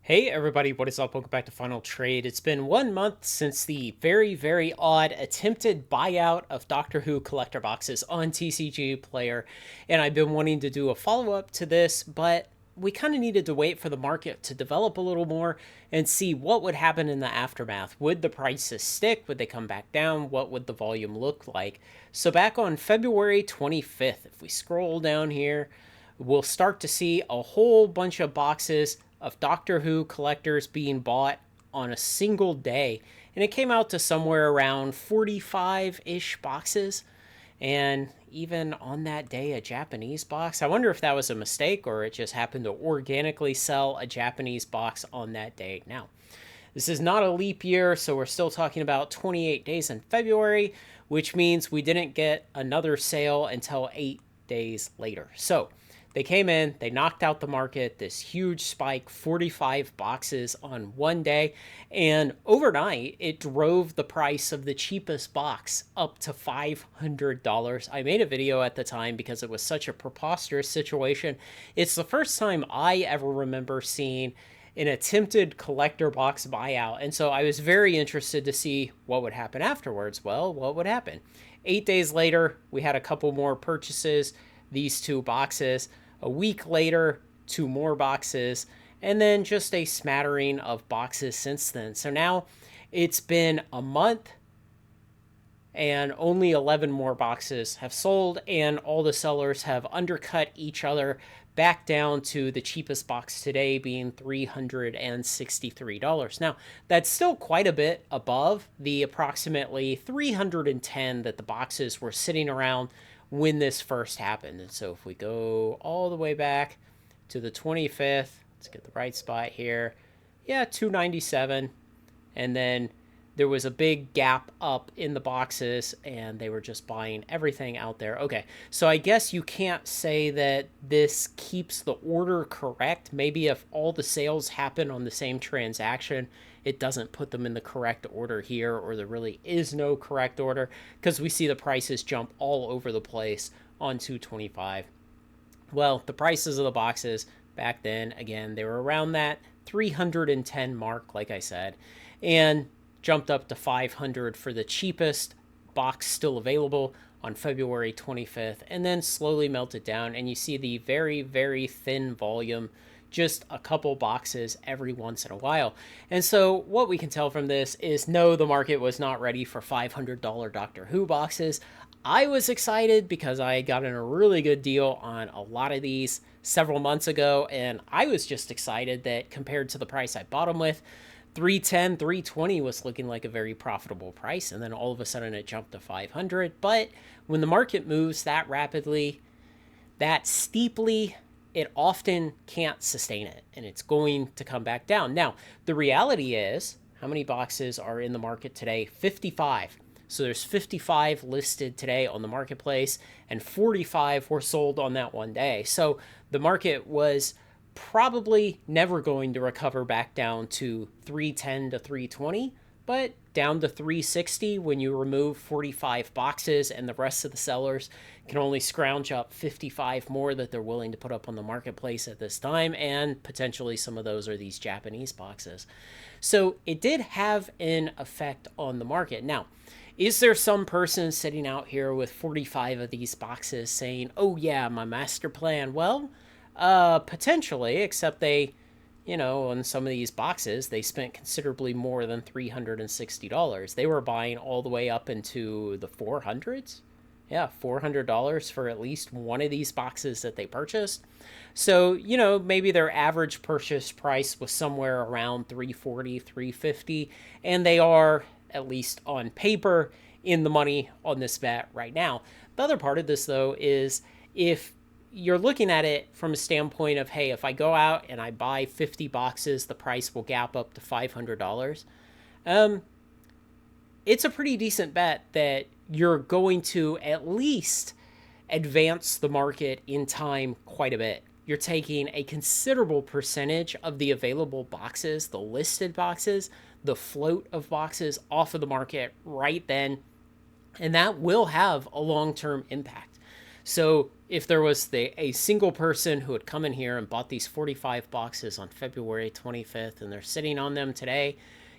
Hey everybody, what is up? Welcome back to Final Trade. It's been 1 month since the very odd attempted buyout of Doctor Who collector boxes on TCG Player, and I've been wanting to do a follow-up to this, but we kind of needed to wait for the market to develop a little more and see what would happen in the aftermath. Would the prices stick? Would they come back down? What would the volume look like? So back on February 25th, if we scroll down here, we'll start to see a whole bunch of boxes of Doctor Who collectors being bought on a single day. And it came out to somewhere around 45 ish boxes. And even on that day, a Japanese box. I wonder if that was a mistake or it just happened to organically sell a Japanese box on that day. Now, this is not a leap year, so we're still talking about 28 days in February, which means we didn't get another sale until 8 days later. So they came in, they knocked out the market, this huge spike, 45 boxes on one day, and overnight it drove the price of the cheapest box up to $500. I made a video at the time because it was such a preposterous situation. It's the first time I ever remember seeing an attempted collector box buyout, and so I was very interested to see what would happen afterwards. Well, what would happen? 8 days later, we had a couple more purchases, these two boxes. A week later, two more boxes, and then just a smattering of boxes since then. So now it's been a month and only 11 more boxes have sold, and all the sellers have undercut each other back down to the cheapest box today being $363. Now, that's still quite a bit above the approximately $310 that the boxes were sitting around when this first happened. And so if we go all the way back to the 25th, let's get the right spot here. Yeah, 297. And then there was a big gap up in the boxes and they were just buying everything out there. Okay, so I guess you can't say that this keeps the order correct. Maybe if all the sales happen on the same transaction, it doesn't put them in the correct order here, or there really is no correct order because we see the prices jump all over the place on 225. Well, the prices of the boxes back then, again, they were around that 310 mark, like I said, and jumped up to 500 for the cheapest box still available on February 25th, and then slowly melted down, and you see the very thin volume, just a couple boxes every once in a while. And so what we can tell from this is no, the market was not ready for $500 Doctor Who boxes. I was excited because I got in a really good deal on a lot of these several months ago, and I was just excited that compared to the price I bought them with, 310, 320 was looking like a very profitable price, and then all of a sudden it jumped to 500. But when the market moves that rapidly, that steeply, it often can't sustain it, and it's going to come back down. Now, the reality is, how many boxes are in the market today? 55. So there's 55 listed today on the marketplace, and 45 were sold on that one day. So the market was probably never going to recover back down to 310 to 320, but down to 360 when you remove 45 boxes and the rest of the sellers can only scrounge up 55 more that they're willing to put up on the marketplace at this time, and potentially some of those are these Japanese boxes. So it did have an effect on the market. Now, is there some person sitting out here with 45 of these boxes saying, oh yeah, my master plan? Well, potentially, except they, on some of these boxes, they spent considerably more than $360. They were buying all the way up into the 400s. Yeah, $400 for at least one of these boxes that they purchased. So, maybe their average purchase price was somewhere around 340, 350, and they are, at least on paper, in the money on this bet right now. The other part of this, though, is if you're looking at it from a standpoint of, hey, if I go out and I buy 50 boxes, the price will gap up to $500. It's a pretty decent bet that you're going to at least advance the market in time quite a bit. You're taking a considerable percentage of the available boxes, the listed boxes, the float of boxes off of the market right then, and that will have a long-term impact. So if there was a single person who had come in here and bought these 45 boxes on February 25th and they're sitting on them today,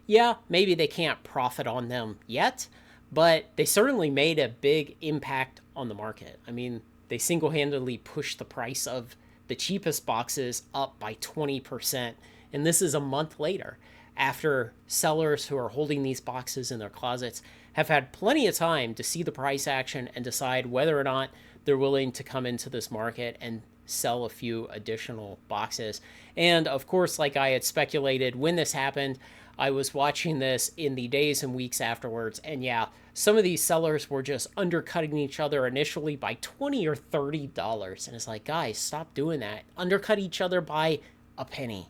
yeah, maybe they can't profit on them yet, but they certainly made a big impact on the market. I mean, they single-handedly pushed the price of the cheapest boxes up by 20%. And this is a month later, after sellers who are holding these boxes in their closets have had plenty of time to see the price action and decide whether or not they're willing to come into this market and sell a few additional boxes. And of course, like I had speculated when this happened, I was watching this in the days and weeks afterwards. And yeah, some of these sellers were just undercutting each other initially by $20 or $30. And it's like, guys, stop doing that. Undercut each other by a penny.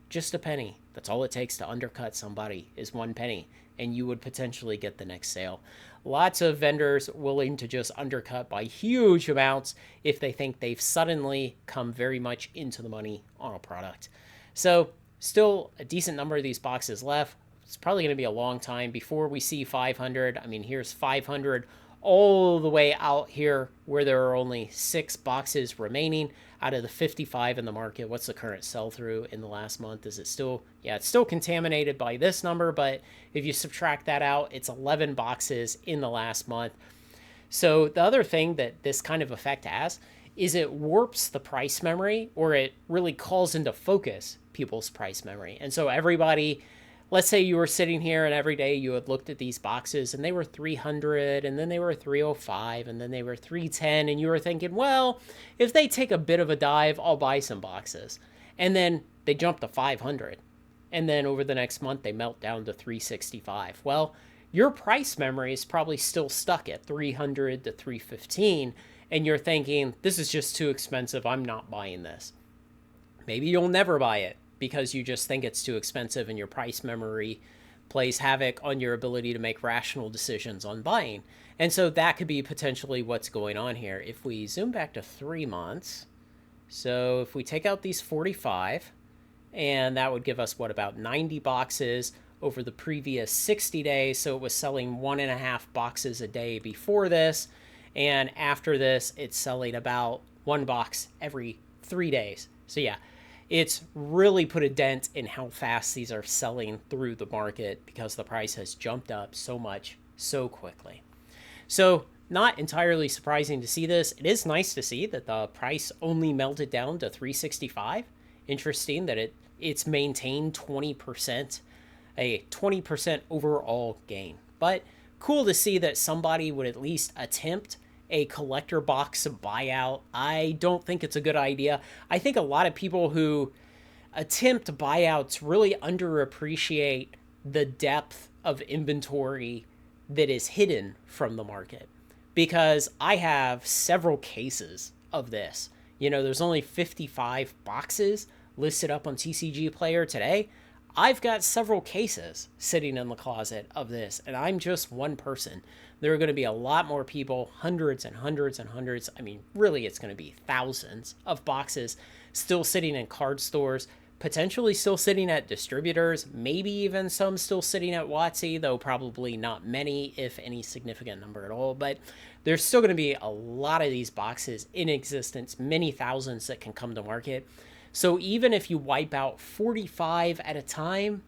Just a penny. That's all it takes to undercut somebody is 1 penny. And you would potentially get the next sale. Lots of vendors willing to just undercut by huge amounts if they think they've suddenly come very much into the money on a product. So still a decent number of these boxes left. It's probably going to be a long time before we see 500. I mean, here's 500 all the way out here where there are only 6 boxes remaining out of the 55 in the market. What's the current sell-through in the last month? Is it still, yeah, it's still contaminated by this number, but if you subtract that out, it's 11 boxes in the last month. So the other thing that this kind of effect has is it warps the price memory, or it really calls into focus people's price memory. And so everybody, let's say you were sitting here and every day you had looked at these boxes and they were 300 and then they were 305 and then they were 310 and you were thinking, well, if they take a bit of a dive, I'll buy some boxes. And then they jump to 500. And then over the next month, they melt down to 365. Well, your price memory is probably still stuck at 300 to 315. And you're thinking, this is just too expensive. I'm not buying this. Maybe you'll never buy it because you just think it's too expensive and your price memory plays havoc on your ability to make rational decisions on buying. And so that could be potentially what's going on here. If we zoom back to 3 months, so if we take out these 45, and that would give us, what, about 90 boxes over the previous 60 days. So it was selling 1.5 boxes a day before this. And after this, it's selling about 1 box every 3 days. So yeah, it's really put a dent in how fast these are selling through the market because the price has jumped up so much so quickly. So not entirely surprising to see this. It is nice to see that the price only melted down to 365. Interesting that it's maintained 20%, a 20% overall gain. But cool to see that somebody would at least attempt a collector box buyout. I don't think it's a good idea. I think a lot of people who attempt buyouts really underappreciate the depth of inventory that is hidden from the market. Because I have several cases of this. You know, there's only 55 boxes listed up on TCG Player today. I've got several cases sitting in the closet of this, and I'm just one person. There are going to be a lot more people, hundreds and hundreds and hundreds. I mean, really, it's going to be thousands of boxes still sitting in card stores, potentially still sitting at distributors, maybe even some still sitting at WotC, though probably not many, if any significant number at all. But there's still going to be a lot of these boxes in existence, many thousands that can come to market. So even if you wipe out 45 at a time,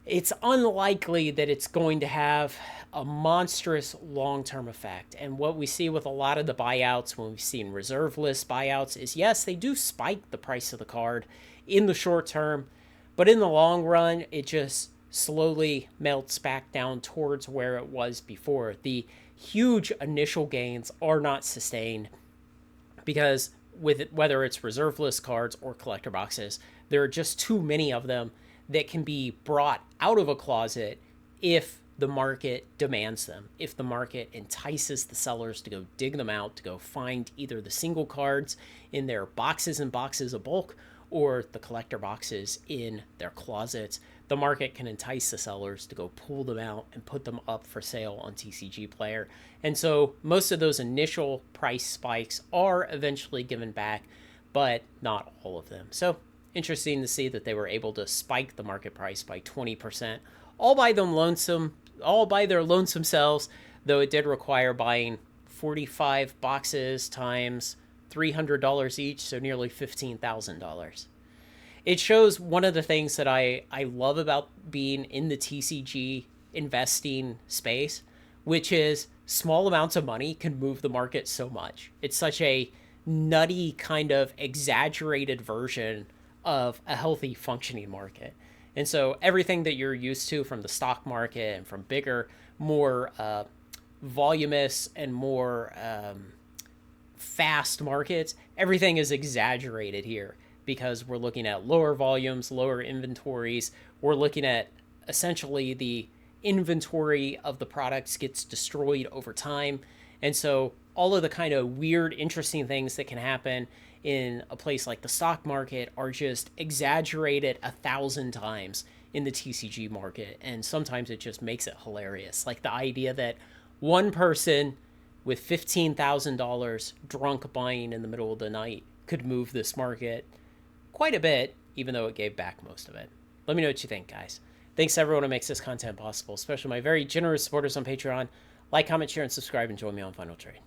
it's unlikely that it's going to have a monstrous long-term effect. And what we see with a lot of the buyouts, when we've seen reserve list buyouts, is yes, they do spike the price of the card in the short term, but in the long run, it just slowly melts back down towards where it was before. The huge initial gains are not sustained because with it, whether it's reserve list cards or collector boxes, there are just too many of them that can be brought out of a closet if the market demands them, if the market entices the sellers to go dig them out, to go find either the single cards in their boxes and boxes of bulk or the collector boxes in their closets. The market can entice the sellers to go pull them out and put them up for sale on TCG Player. And so most of those initial price spikes are eventually given back, but not all of them. So interesting to see that they were able to spike the market price by 20%, all by their lonesome selves, though it did require buying 45 boxes times $300 each, so nearly $15,000. It shows one of the things that I love about being in the TCG investing space, which is small amounts of money can move the market so much. It's such a nutty, kind of exaggerated version of a healthy functioning market. And so everything that you're used to from the stock market and from bigger, more voluminous and more fast markets, everything is exaggerated here because we're looking at lower volumes, lower inventories. We're looking at essentially the inventory of the products gets destroyed over time. And so all of the kind of weird, interesting things that can happen in a place like the stock market are just exaggerated 1,000 times in the TCG market. And sometimes it just makes it hilarious. Like the idea that one person with $15,000 drunk buying in the middle of the night could move this market quite a bit, even though it gave back most of it. Let me know what you think, guys. Thanks to everyone who makes this content possible, especially my very generous supporters on Patreon. Like, comment, share, and subscribe, and join me on Final Trade.